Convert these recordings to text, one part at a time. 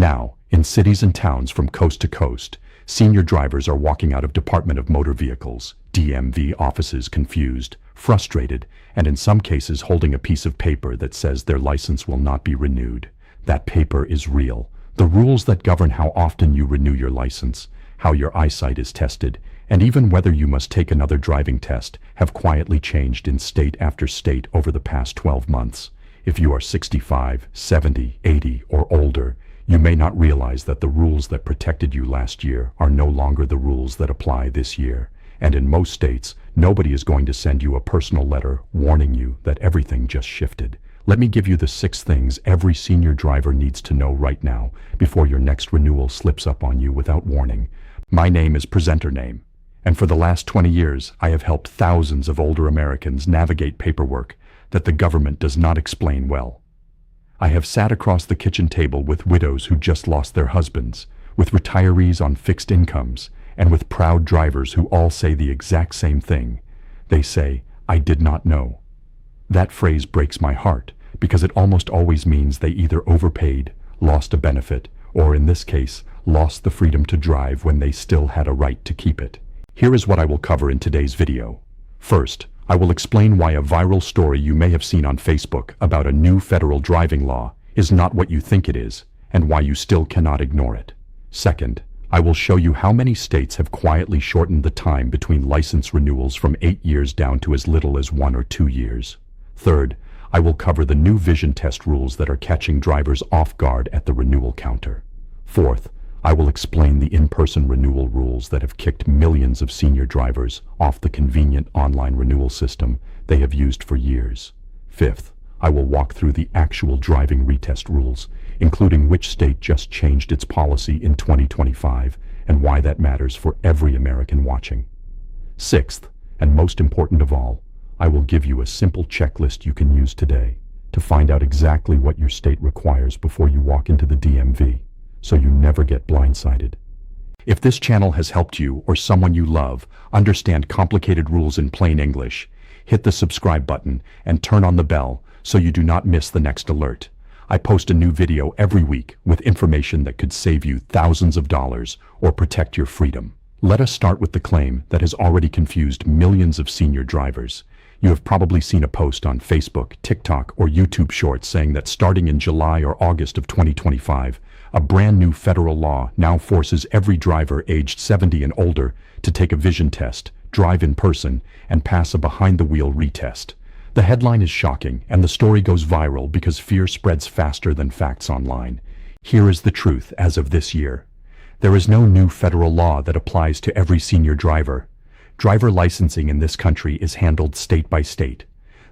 Now, in cities and towns from coast to coast, senior drivers are walking out of Department of Motor Vehicles, DMV offices confused, frustrated, and in some cases holding a piece of paper that says their license will not be renewed. That paper is real. The rules that govern how often you renew your license, how your eyesight is tested, and even whether you must take another driving test have quietly changed in state after state over the past 12 months. If you are 65, 70, 80, or older, you may not realize that the rules that protected you last year are no longer the rules that apply this year. And in most states, nobody is going to send you a personal letter warning you that everything just shifted. Let me give you the 6 things every senior driver needs to know right now before your next renewal slips up on you without warning. My name is Presenter Name, and for the last 20 years, I have helped thousands of older Americans navigate paperwork that the government does not explain well. I have sat across the kitchen table with widows who just lost their husbands, with retirees on fixed incomes, and with proud drivers who all say the exact same thing. They say, "I did not know." That phrase breaks my heart because it almost always means they either overpaid, lost a benefit, or in this case, lost the freedom to drive when they still had a right to keep it. Here is what I will cover in today's video. First, I will explain why a viral story you may have seen on Facebook about a new federal driving law is not what you think it is, and why you still cannot ignore it. Second, I will show you how many states have quietly shortened the time between license renewals from 8 years down to as little as 1 or 2 years. Third, I will cover the new vision test rules that are catching drivers off guard at the renewal counter. Fourth, I will explain the in-person renewal rules that have kicked millions of senior drivers off the convenient online renewal system they have used for years. Fifth, I will walk through the actual driving retest rules, including which state just changed its policy in 2025 and why that matters for every American watching. Sixth, and most important of all, I will give you a simple checklist you can use today to find out exactly what your state requires before you walk into the DMV, so you never get blindsided. If this channel has helped you or someone you love understand complicated rules in plain English, hit the subscribe button and turn on the bell so you do not miss the next alert. I post a new video every week with information that could save you thousands of dollars or protect your freedom. Let us start with the claim that has already confused millions of senior drivers. You have probably seen a post on Facebook, TikTok, or YouTube Shorts saying that starting in July or August of 2025, a brand new federal law now forces every driver aged 70 and older to take a vision test, drive in person, and pass a behind-the-wheel retest. The headline is shocking, and the story goes viral because fear spreads faster than facts online. Here is the truth as of this year. There is no new federal law that applies to every senior driver. Driver licensing in this country is handled state by state.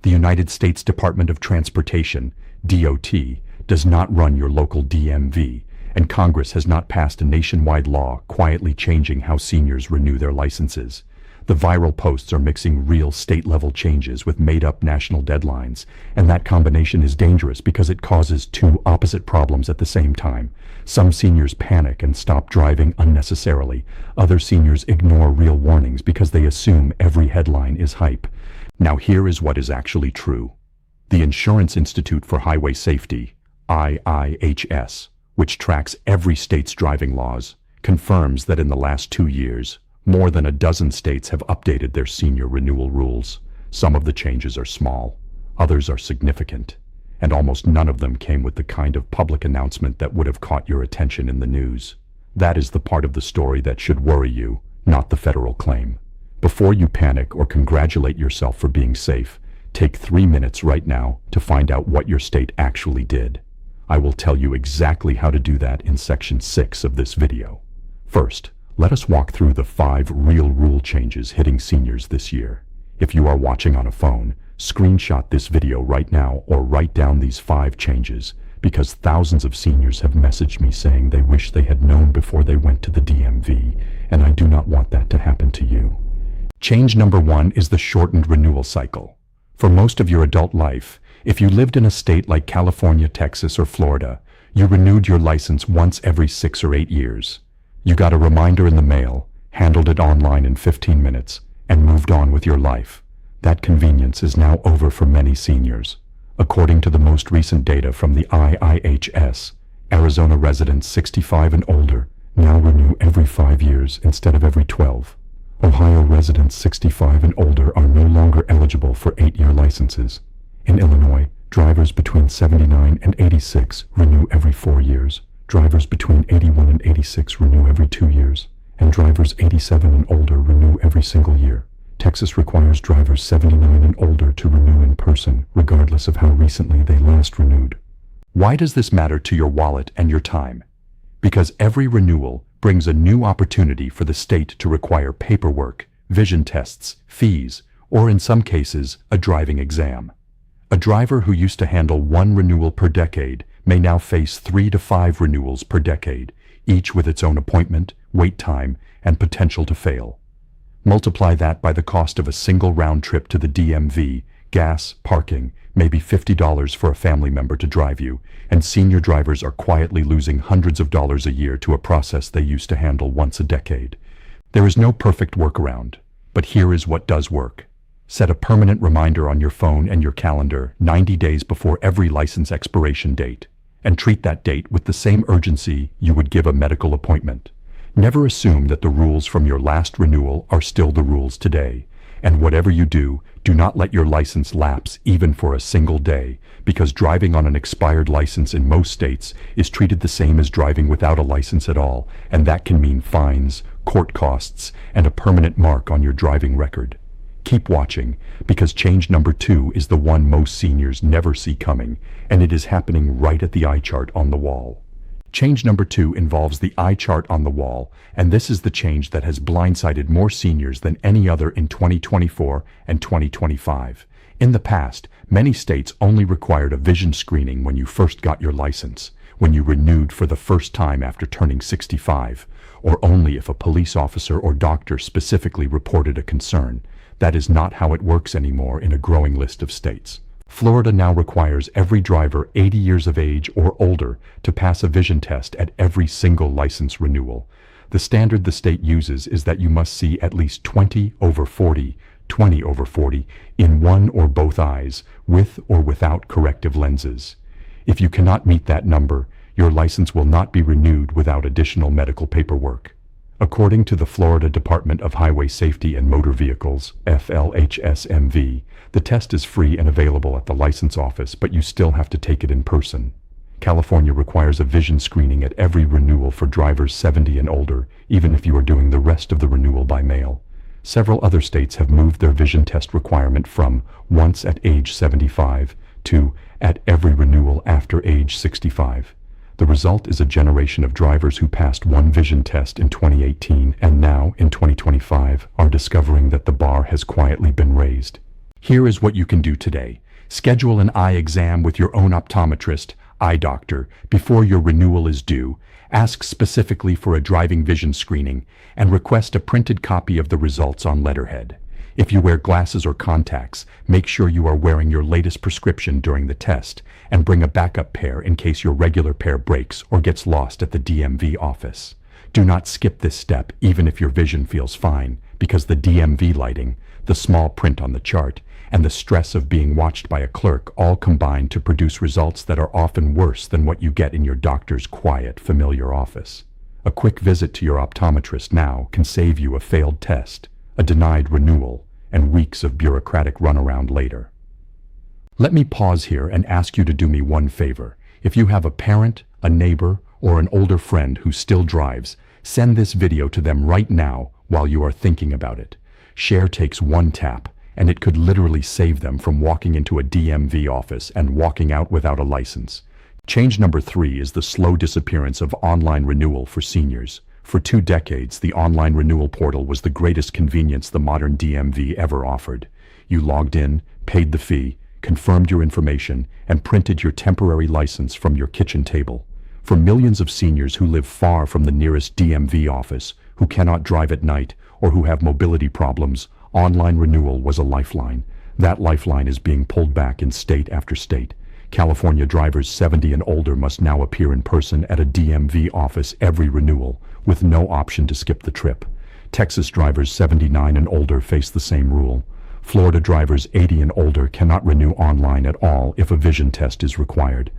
The United States Department of Transportation, DOT, does not run your local DMV, and Congress has not passed a nationwide law quietly changing how seniors renew their licenses. The viral posts are mixing real state-level changes with made-up national deadlines, and that combination is dangerous because it causes two opposite problems at the same time. Some seniors panic and stop driving unnecessarily. Other seniors ignore real warnings because they assume every headline is hype. Now here is what is actually true. The Insurance Institute for Highway Safety, IIHS, which tracks every state's driving laws, confirms that in the last 2 years, more than a dozen states have updated their senior renewal rules. Some of the changes are small, others are significant, and almost none of them came with the kind of public announcement that would have caught your attention in the news. That is the part of the story that should worry you, not the federal claim. Before you panic or congratulate yourself for being safe, take 3 minutes right now to find out what your state actually did. I will tell you exactly how to do that in Section 6 of this video. First, let us walk through the 5 real rule changes hitting seniors this year. If you are watching on a phone, screenshot this video right now or write down these 5 changes, because thousands of seniors have messaged me saying they wish they had known before they went to the DMV, and I do not want that to happen to you. Change number 1 is the shortened renewal cycle. For most of your adult life, if you lived in a state like California, Texas, or Florida, you renewed your license once every 6 or 8 years. You got a reminder in the mail, handled it online in 15 minutes, and moved on with your life. That convenience is now over for many seniors. According to the most recent data from the IIHS, Arizona residents 65 and older now renew every 5 years instead of every 12. Ohio residents 65 and older are no longer eligible for 8-year licenses. In Illinois, drivers between 79 and 86 renew every 4 years. Drivers between 81 and 86 renew every 2 years. And drivers 87 and older renew every single year. Texas requires drivers 79 and older to renew in person, regardless of how recently they last renewed. Why does this matter to your wallet and your time? Because every renewal brings a new opportunity for the state to require paperwork, vision tests, fees, or in some cases, a driving exam. A driver who used to handle 1 renewal per decade may now face 3 to 5 renewals per decade, each with its own appointment, wait time, and potential to fail. Multiply that by the cost of a single round trip to the DMV, gas, parking, maybe $50 for a family member to drive you, and senior drivers are quietly losing hundreds of dollars a year to a process they used to handle once a decade. There is no perfect workaround, but here is what does work. Set a permanent reminder on your phone and your calendar 90 days before every license expiration date, and treat that date with the same urgency you would give a medical appointment. Never assume that the rules from your last renewal are still the rules today. And whatever you do, do not let your license lapse even for a single day, because driving on an expired license in most states is treated the same as driving without a license at all, and that can mean fines, court costs, and a permanent mark on your driving record. Keep watching, because change number 2 is the one most seniors never see coming, and it is happening right at the eye chart on the wall. Change number 2 involves the eye chart on the wall, and this is the change that has blindsided more seniors than any other in 2024 and 2025. In the past, many states only required a vision screening when you first got your license, when you renewed for the first time after turning 65, or only if a police officer or doctor specifically reported a concern. That is not how it works anymore in a growing list of states. Florida now requires every driver 80 years of age or older to pass a vision test at every single license renewal. The standard the state uses is that you must see at least 20/40, 20/40 in one or both eyes, with or without corrective lenses. If you cannot meet that number, your license will not be renewed without additional medical paperwork. According to the Florida Department of Highway Safety and Motor Vehicles, FLHSMV, the test is free and available at the license office, but you still have to take it in person. California requires a vision screening at every renewal for drivers 70 and older, even if you are doing the rest of the renewal by mail. Several other states have moved their vision test requirement from once at age 75 to at every renewal after age 65. The result is a generation of drivers who passed one vision test in 2018 and now, in 2025, are discovering that the bar has quietly been raised. Here is what you can do today. Schedule an eye exam with your own optometrist, eye doctor, before your renewal is due. Ask specifically for a driving vision screening and request a printed copy of the results on letterhead. If you wear glasses or contacts, make sure you are wearing your latest prescription during the test, and bring a backup pair in case your regular pair breaks or gets lost at the DMV office. Do not skip this step even if your vision feels fine, because the DMV lighting, the small print on the chart, and the stress of being watched by a clerk all combine to produce results that are often worse than what you get in your doctor's quiet, familiar office. A quick visit to your optometrist now can save you a failed test, a denied renewal, and weeks of bureaucratic runaround later. Let me pause here and ask you to do me one favor. If you have a parent, a neighbor, or an older friend who still drives, send this video to them right now while you are thinking about it. Share takes one tap, and it could literally save them from walking into a DMV office and walking out without a license. Change number 3 is the slow disappearance of online renewal for seniors. For 2 decades, the online renewal portal was the greatest convenience the modern DMV ever offered. You logged in, paid the fee, confirmed your information, and printed your temporary license from your kitchen table. For millions of seniors who live far from the nearest DMV office, who cannot drive at night, or who have mobility problems, online renewal was a lifeline. That lifeline is being pulled back in state after state. California drivers 70 and older must now appear in person at a DMV office every renewal, with no option to skip the trip. Texas drivers 79 and older face the same rule. Florida drivers 80 and older cannot renew online at all if a vision test is required.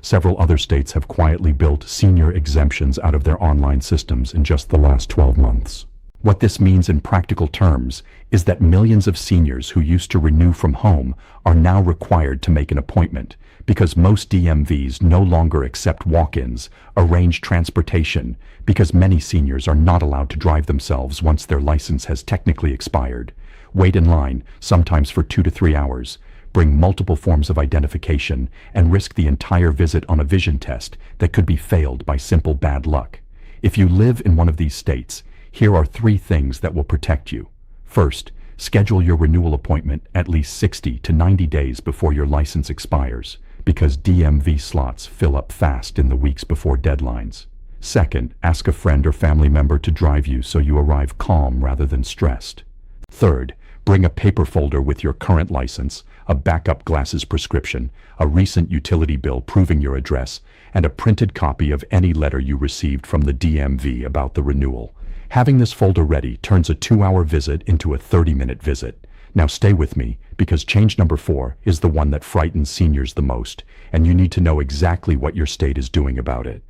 Several other states have quietly built senior exemptions out of their online systems in just the last 12 months. What this means in practical terms is that millions of seniors who used to renew from home are now required to make an appointment because most DMVs no longer accept walk-ins, arrange transportation, because many seniors are not allowed to drive themselves once their license has technically expired, wait in line, sometimes for 2 to 3 hours, bring multiple forms of identification, and risk the entire visit on a vision test that could be failed by simple bad luck. If you live in one of these states, here are 3 things that will protect you. First, schedule your renewal appointment at least 60 to 90 days before your license expires, because DMV slots fill up fast in the weeks before deadlines. Second, ask a friend or family member to drive you so you arrive calm rather than stressed. Third, bring a paper folder with your current license, a backup glasses prescription, a recent utility bill proving your address, and a printed copy of any letter you received from the DMV about the renewal. Having this folder ready turns a 2-hour visit into a 30-minute visit. Now stay with me, because change number 4 is the one that frightens seniors the most, and you need to know exactly what your state is doing about it.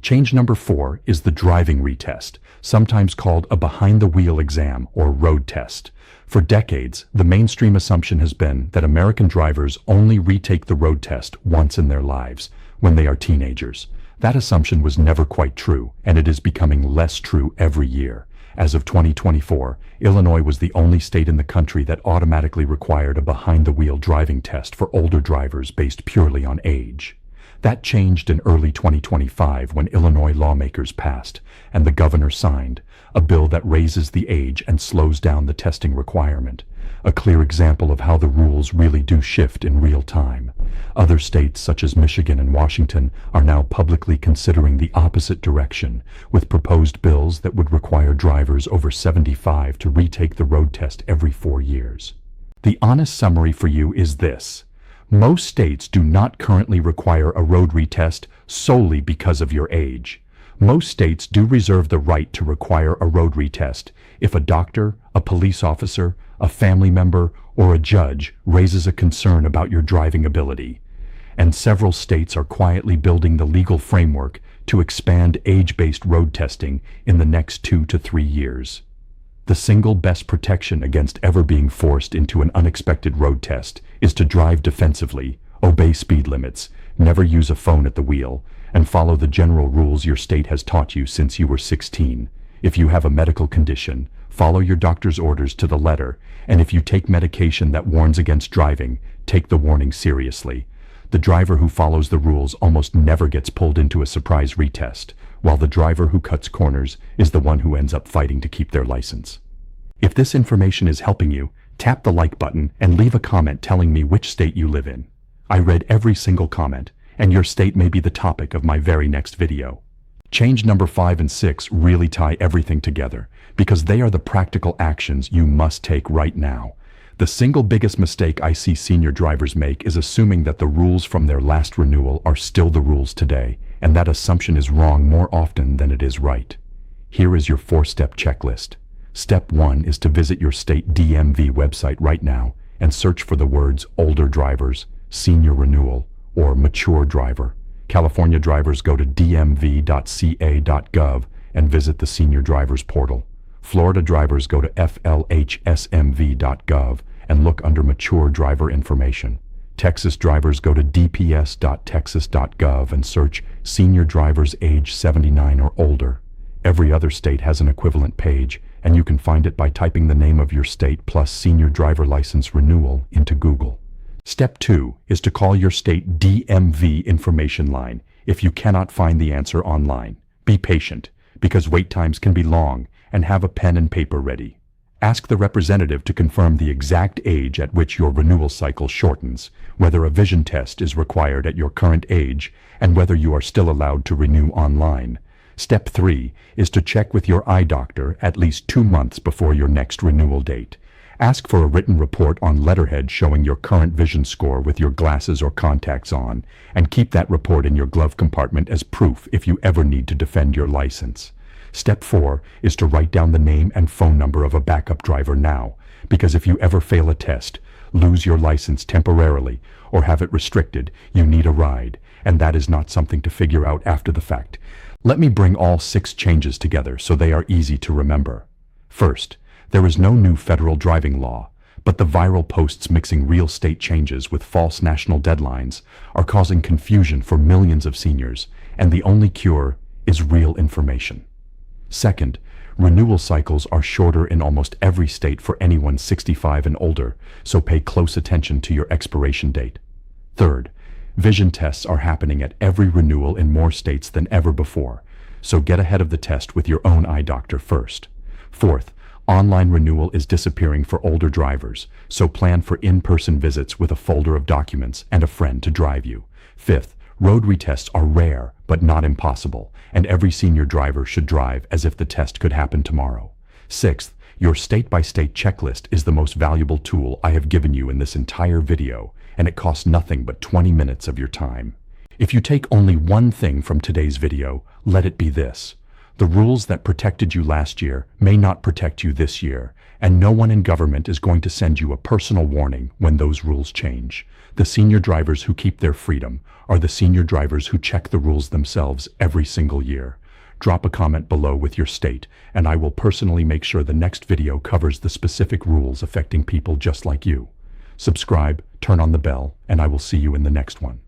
Change number 4 is the driving retest, sometimes called a behind-the-wheel exam or road test. For decades, the mainstream assumption has been that American drivers only retake the road test once in their lives, when they are teenagers. That assumption was never quite true, and it is becoming less true every year. As of 2024, Illinois was the only state in the country that automatically required a behind-the-wheel driving test for older drivers based purely on age. That changed in early 2025 when Illinois lawmakers passed, and the governor signed, a bill that raises the age and slows down the testing requirement. A clear example of how the rules really do shift in real time. Other states, such as Michigan and Washington, are now publicly considering the opposite direction, with proposed bills that would require drivers over 75 to retake the road test every 4 years. The honest summary for you is this. Most states do not currently require a road retest solely because of your age. Most states do reserve the right to require a road retest if a doctor, a police officer, a family member, or a judge raises a concern about your driving ability. And several states are quietly building the legal framework to expand age-based road testing in the next 2 to 3 years. The single best protection against ever being forced into an unexpected road test is to drive defensively, obey speed limits, never use a phone at the wheel, and follow the general rules your state has taught you since you were 16. If you have a medical condition, follow your doctor's orders to the letter, and if you take medication that warns against driving, take the warning seriously. The driver who follows the rules almost never gets pulled into a surprise retest, while the driver who cuts corners is the one who ends up fighting to keep their license. If this information is helping you, tap the like button and leave a comment telling me which state you live in. I read every single comment, and your state may be the topic of my very next video. Change number 5 and 6 really tie everything together, because they are the practical actions you must take right now. The single biggest mistake I see senior drivers make is assuming that the rules from their last renewal are still the rules today, and that assumption is wrong more often than it is right. Here is your 4-step checklist. Step 1 is to visit your state DMV website right now and search for the words older drivers, senior renewal, or mature driver. California drivers go to dmv.ca.gov and visit the senior drivers portal. Florida drivers go to flhsmv.gov and look under mature driver information. Texas drivers go to dps.texas.gov and search senior drivers age 79 or older. Every other state has an equivalent page, and you can find it by typing the name of your state plus senior driver license renewal into Google. Step 2 is to call your state DMV information line if you cannot find the answer online. Be patient, because wait times can be long, and have a pen and paper ready. Ask the representative to confirm the exact age at which your renewal cycle shortens, whether a vision test is required at your current age, and whether you are still allowed to renew online. Step 3 is to check with your eye doctor at least 2 months before your next renewal date. Ask for a written report on letterhead showing your current vision score with your glasses or contacts on, and keep that report in your glove compartment as proof if you ever need to defend your license. Step 4 is to write down the name and phone number of a backup driver now, because if you ever fail a test, lose your license temporarily, or have it restricted, you need a ride, and that is not something to figure out after the fact. Let me bring all 6 changes together so they are easy to remember. First, there is no new federal driving law, but the viral posts mixing real state changes with false national deadlines are causing confusion for millions of seniors, and the only cure is real information. Second, renewal cycles are shorter in almost every state for anyone 65 and older, so pay close attention to your expiration date. Third, vision tests are happening at every renewal in more states than ever before, so get ahead of the test with your own eye doctor first. Fourth, online renewal is disappearing for older drivers, so plan for in-person visits with a folder of documents and a friend to drive you. Fifth, road retests are rare but not impossible, and every senior driver should drive as if the test could happen tomorrow. Sixth, your state-by-state checklist is the most valuable tool I have given you in this entire video, and it costs nothing but 20 minutes of your time. If you take only one thing from today's video, let it be this. The rules that protected you last year may not protect you this year, and no one in government is going to send you a personal warning when those rules change. The senior drivers who keep their freedom are the senior drivers who check the rules themselves every single year. Drop a comment below with your state, and I will personally make sure the next video covers the specific rules affecting people just like you. Subscribe, turn on the bell, and I will see you in the next one.